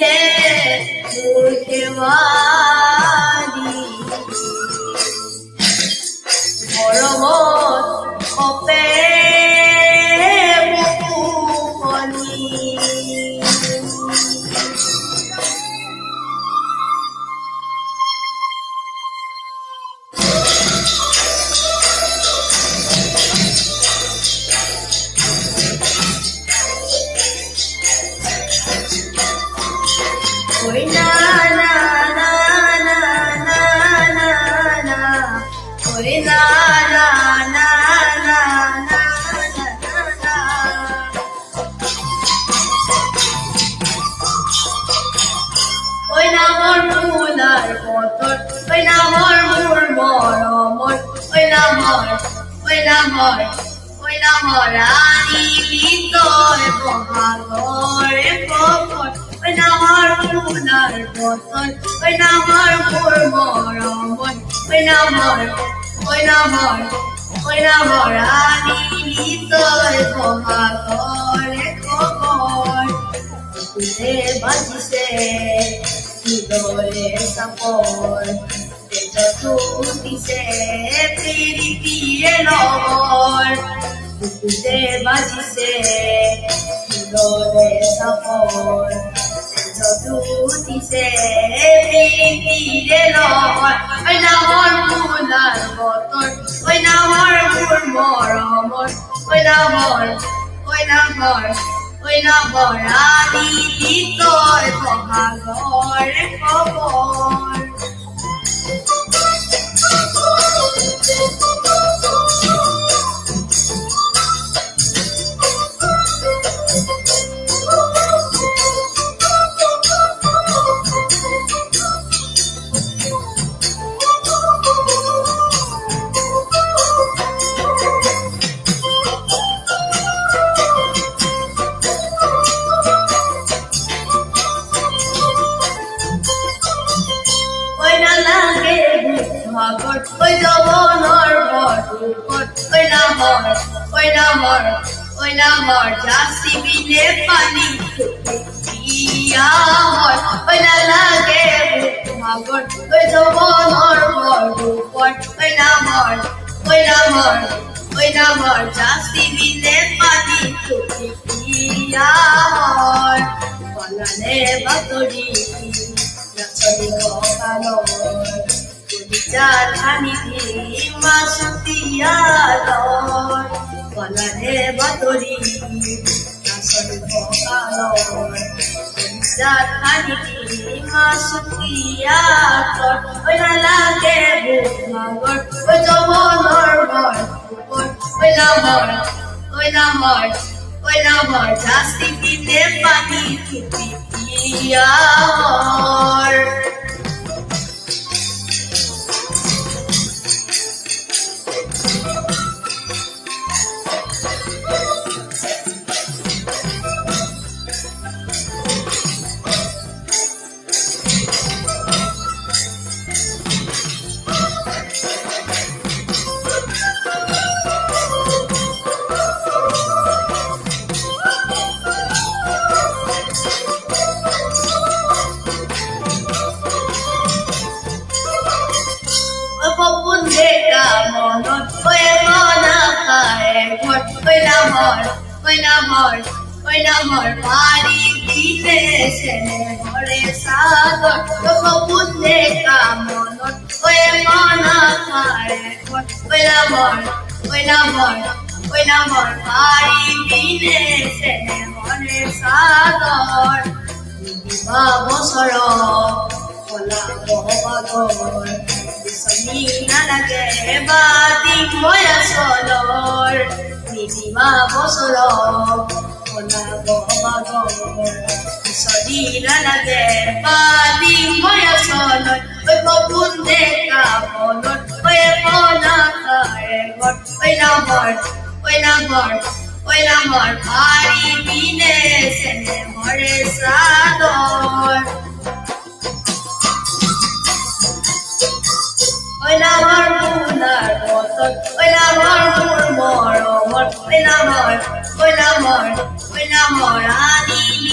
দিলে মোৰ শেৱালি মৰমত অপে বুকুখনি ঐ না না না না না না না ঐ না না না না না না ঐ না মোর ফুলার বতর ঐ না মোর মোর মৰমৰ ঐ না মোৰ আনিলি তই বহাগৰে খবৰ ঐ না মোৰ ফুলাৰ বতৰ ঐ না মোৰ মোৰ মৰমৰ ঐ না মোৰ আনিলি তই বহাগৰে খবৰ তুলে বাজিছে হৃদয়ে চাপৰ তেজতো উঠিছে প্ৰীতিৰে লগৰ তুলে বাজিছে হৃদয়ে চাপৰ তেজতো উঠিছে প্ৰীতিৰে লগৰ ঐ না মোৰ ফুলাৰ বতৰ ঐ না মোৰ মোৰ মৰমৰ ঐ না মোৰ আনিলি তই বহাগৰে খবৰ ঐ যৌৱনৰ বৰদুপত ঐ নামৰ যাচি বিনে পানী দিয়া হয় ঐ নালাগে ভাগৰ ঐ যৌৱনৰ বৰদুপত ঐ নামৰ যাচি বিনে পানী দিয়া হয় বনালে বাতৰি নাচনি কঁকালৰ জানি মাছতিয়ালৰ বনালে বাতৰি নাচনি কঁকালৰ জানি মাছতিয়ালৰ ঐ নালাগে ভাগৰ ঐ যৌৱনৰ বৰদুপত ঐ নামৰ যাচি বিনে পানী দিয়া হয় সপোন দেখা মনত ঐ নাখায় ঘৰ ঐ নামৰ পাৰি দিলে চেনেহৰে চাদৰ সপোন দেখা মনত ঐ নাখায় ঘৰ ঐ নামৰ পাৰি দিলে চেনেহৰে চাদৰ নিদিবা বছৰ কলা বহাগৰ বিচনী নালাগে বাদি মই আচলৰ নিদিবা বছৰ কলা বহাগৰ বিচনী নালাগে বাদি মই আচলৰ ঐ সপোন দেখা মনত ঐ নাখায় ঘৰ ঐ নামৰ পাৰি দিলে চেনেহৰে চাদৰ ঐ নামৰ ফুলাৰ বতৰ ঐ নামৰ মোৰ মৰমৰ ঐ নামৰ আনিলি